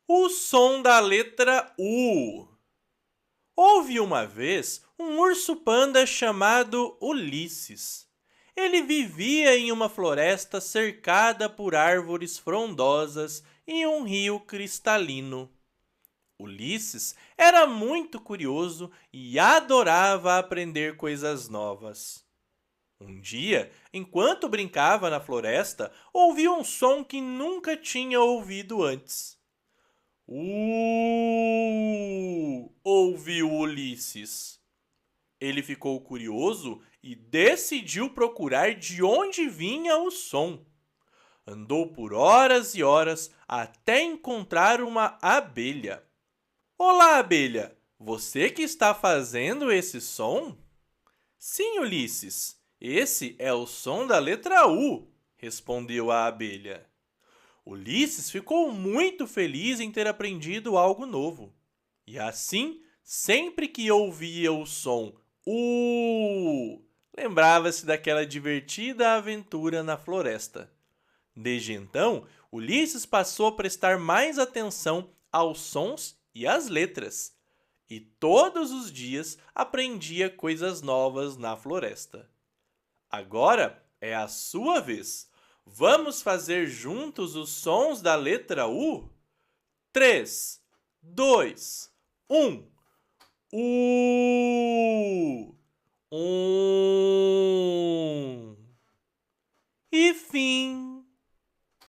O som da letra U. Houve uma vez um urso-panda chamado Ulisses. Ele vivia em uma floresta cercada por árvores frondosas e um rio cristalino. Ulisses era muito curioso e adorava aprender coisas novas. Um dia, enquanto brincava na floresta, ouviu um som que nunca tinha ouvido antes. Ouviu Ulisses. Ele ficou curioso e decidiu procurar de onde vinha o som. Andou por horas e horas até encontrar uma abelha. Olá, abelha! Você que está fazendo esse som? Sim, Ulisses. Esse é o som da letra U, respondeu a abelha. Ulisses ficou muito feliz em ter aprendido algo novo. E assim, sempre que ouvia o som lembrava-se daquela divertida aventura na floresta. Desde então, Ulisses passou a prestar mais atenção aos sons e às letras. E todos os dias aprendia coisas novas na floresta. Agora é a sua vez. Vamos fazer juntos os sons da letra U? 3, 2, 1. U. E fim.